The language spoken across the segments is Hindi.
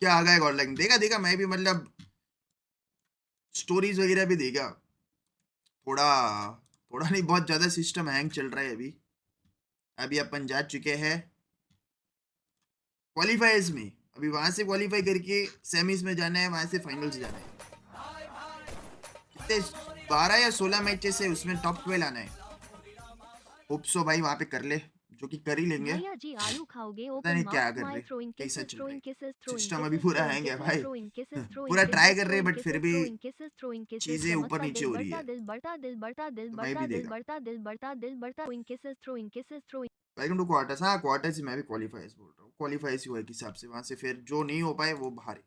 क्या आ गया गॉड लाइक, देखा मैं भी, मतलब स्टोरीज वगैरह भी देखा। थोड़ा थोड़ा नहीं, बहुत ज्यादा सिस्टम हैंग चल रहा है अभी। अभी अपन जा चुके हैं क्वालिफायर्स में, अभी वहां से क्वालिफाई करके सेमीज में जाना है, वहां से फाइनल्स जाना है। कितने 12 या 16 मैचेस है, उसमें टॉप 12 आना है। होप सो भाई वहां पे कर ले, जो कि कर ही लेंगे। भैया जी आलू खाओगे? पता ओपन नहीं क्या माउथ कर माय रहे, थ्रोइंग कैसा किसेस चल रहा थ्रोइंग किसेस है थ्रोइंग सिस्टम, अभी किसेस पूरा थ्रोइंग हैंग है किसेस भाई। थ्रोइंग किसेस थ्रोइंग पूरा ट्राई किसेस कर रहे हैं थ्रोइंग बट फिर किसेस भी थ्रोइंग किसेस थ्रोइंग किसेस चीजें ऊपर चमकता नीचे दिल हो रही बढ़ता है। दिल बढ़ता दिल बढ़ता दिल तो मैं बढ़ता भी दिल देखा। बढ़ता दिल बढ़ता दिल बढ़ता throwing kisses throwing welcome to quarters. हाँ क्वार्टर्स मैं भी क्वालिफायर्स बोल रहा हूँ, क्वालिफायर्स हुआ एक हिसाब से, वहां से फिर जो नहीं हो पाए वो बाहर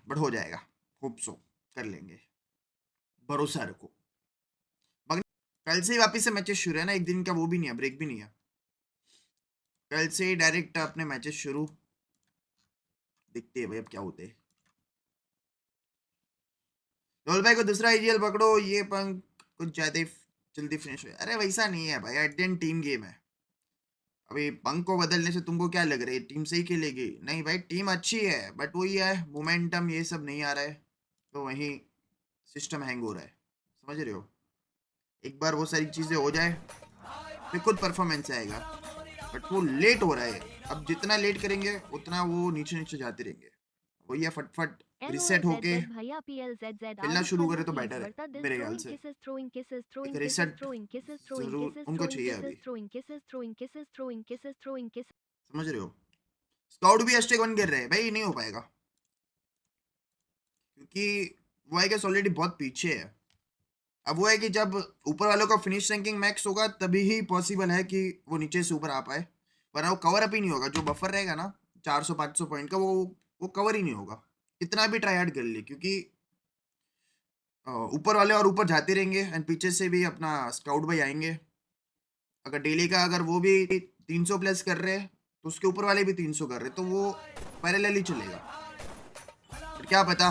बट हो जाएगा, होप सो कर लेंगे, भरोसा रखो। मगर कल से ही वापस से मैचेस शुरू है ना, एक दिन का वो भी नहीं है, ब्रेक भी नहीं है। कल से ही डायरेक्ट अपने मैचेस शुरू, देखते हैं भाई अब क्या होते हैं। रोल भाई को दूसरा आईजीएल पकड़ो, ये पंख कुछ ज्यादा जल्दी फिनिश हो। अरे वैसा नहीं है भाई, एट द टीम गेम है। अभी पंख को बदलने से तुमको क्या लग रहा है टीम सही खेलेगी? नहीं भाई, टीम अच्छी है बट वही है, मोमेंटम ये सब नहीं आ रहा है, तो वहीं सिस्टम हैंग हो रहा है, समझ रहे हो? एक बार वो सारी चीजें हो जाए फिर खुद परफॉर्मेंस आएगा, बट वो लेट हो रहा है। अब जितना लेट करेंगे उतना वो नीचे नीचे जाते रहेंगे। वही है, फटफट रिसेट होके LOLZZ भैया PLZZ खेलना आलू शुरू खाना करे तो प्लीज बेटर है बढ़ता दिल मेरे ख्याल थ्रोइंग से। किसेस थ्रोइंग किसेस एक throwing kisses reset throwing kisses throwing जरूर किसेस उनको थ्रोइंग चाहिए किसेस अभी, throwing kisses throwing kisses throwing kisses throwing kisses. समझ रहे हो? स्काउट भी हैशटैग वन कर रहे हैं भाई, नहीं हो पाएगा क्योंकि वो है कि ऑलरेडी बहुत पीछे है। अब वो है कि जब ऊपर वालों का फिनिश रैंकिंग मैक्स होगा तभी ही पॉसिबल है कि वो नीचे से ऊपर आ पाए, वरना वो कवर अप ही नहीं होगा। जो बफर रहेगा ना 400-500 पॉइंट का, वो कवर ही नहीं होगा, कितना भी ट्राई हार्ड कर ले, क्योंकि ऊपर वाले और ऊपर जाते रहेंगे एंड पीछे से भी अपना स्काउट भाई आएंगे। अगर डेली का अगर वो भी 300 प्लस कर रहे हैं तो उसके ऊपर वाले भी 300 कर रहे, तो वो पैरेलल ही चलेगा। पर क्या पता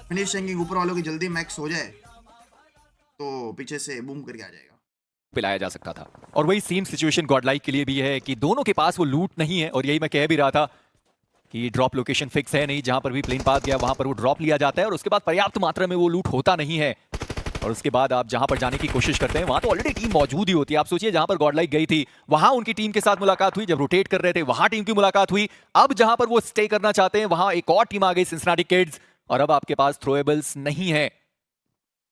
फिनिश रैंकिंग ऊपर वालों की जल्दी मैक्स हो जाए तो पीछे से बूम करके आ जाएगा। पिलाया जा सकता था। और वही सेम सिचुएशन गॉडलाइक के लिए भी है कि दोनों के पास वो लूट नहीं है, और यही मैं कह भी रहा था कि ड्रॉप लोकेशन फिक्स है नहीं, जहां पर भी प्लेन पाथ गया वहां पर वो ड्रॉप लिया जाता है और उसके बाद पर्याप्त मात्रा में वो लूट होता नहीं है। और उसके बाद आप जहां पर जाने की कोशिश करते हैं वहां तो ऑलरेडी टीम मौजूद ही होती है। आप सोचिए जहां पर गॉडलाइक गई थी वहां उनकी टीम के साथ मुलाकात हुई, जब रोटेट कर रहे थे वहां टीम की मुलाकात हुई। अब जहां पर वो स्टे करना चाहते हैं वहां एक और टीम आ गई, सिंसिनाटी किड्स, और अब आपके पास थ्रोएबल्स नहीं है।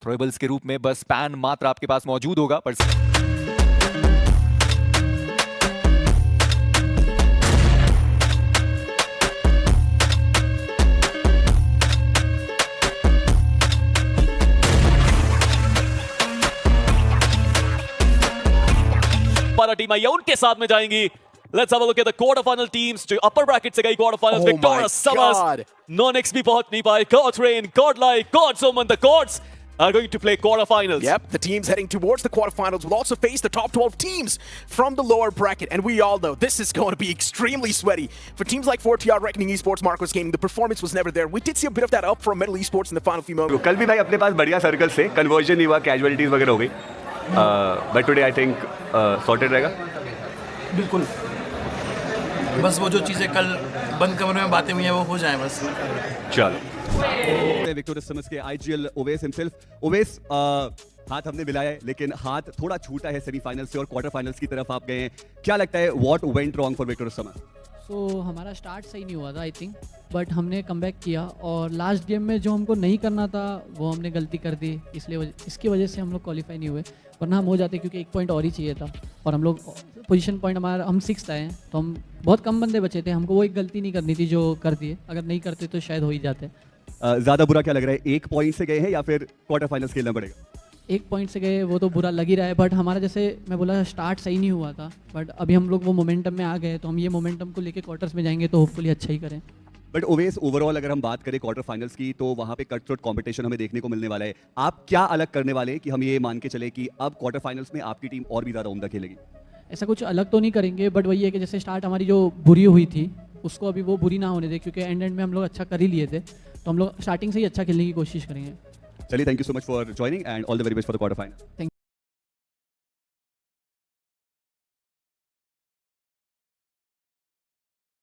थ्रोएबल्स के रूप में बस पैन मात्र आपके पास मौजूद होगा, पर para टीम आई है उनके साथ में जाएंगी। Let's have a look at the quarterfinal teams. जो upper bracket से गई quarterfinals, Victorious Summers, Non-X भी पहुंच नहीं पाए, God Rain, Godlike, God Summon, the Gods are going to play quarterfinals. Yep, the teams heading towards the quarterfinals will also face the top 12 teams from the lower bracket, and we all know this is going to be extremely sweaty. For teams like 4TR, Reckoning Esports, Marcos Gaming, the performance was never there. We did see a bit of that up from Metal Esports in the final few moments. कल भी भाई अपने पास बढ़िया सर्कल से कन्वर्जन नहीं हुआ, कैजुअलिटीज वगैरह हो गई, but today I think sorted रहेगा। बिल्कुल, बस वो जो चीज़ें कल बंद कमरे में बातें हुई हैं वो हो जाएं बस। चलो विक्टोरियस समर्स के आईजीएल ओवेस हिमसेल्फ। ओवेस, हाथ हमने मिलाया है लेकिन हाथ थोड़ा छूटा है सेमीफाइनल से और क्वार्टर फाइनल्स की तरफ आप गए हैं। क्या लगता है what went wrong for Victorious Summers? So हमारा स्टार्ट सही नहीं हुआ था आई थिंक, बट हमने कमबैक किया और लास्ट गेम में जो हमको नहीं करना था वो हमने गलती कर दी, इसलिए इसकी वजह से हम लोग क्वालिफाई नहीं हुए, वरना हम हो जाते क्योंकि एक पॉइंट और ही चाहिए था और हम लोग पोजीशन पॉइंट हमारा हम 6th आए हैं, तो हम बहुत कम बंदे बचे थे, हमको वो एक गलती नहीं करनी थी जो कर दिए, अगर नहीं करते तो शायद हो ही जाते। ज़्यादा बुरा क्या लग रहा है, 1 पॉइंट से गए हैं या फिर क्वार्टर फाइनल्स खेलना पड़ेगा? 1 पॉइंट से गए वो तो बुरा लग ही रहा है, बट हमारा जैसे मैं बोला स्टार्ट सही नहीं हुआ था, बट अभी हम लोग वो मोमेंटम में आ गए, तो हम ये मोमेंटम को लेके क्वार्टर्स में जाएंगे तो होपफुली अच्छा ही करें। बट ओवेस, ओवरऑल अगर हम बात करें क्वार्टर फाइनल्स की तो वहाँ पे कट थ्रोट कॉम्पिटिशन हमें देखने को मिलने वाला है। आप क्या अलग करने वाले हैं कि हम ये मान के चले कि अब क्वार्टर फाइनल्स में आपकी टीम और भी ज़्यादा उम्दा खेलेगी? ऐसा कुछ अलग तो नहीं करेंगे, बट वही है कि जैसे स्टार्ट हमारी जो बुरी हुई थी उसको अभी वो बुरी ना होने दे, क्योंकि एंड में हम लोग अच्छा कर ही लिए थे, तो हम लोग स्टार्टिंग से ही अच्छा खेलने की कोशिश करेंगे। चलिए, thank you so much for joining and all the very best for the quarter final. Thank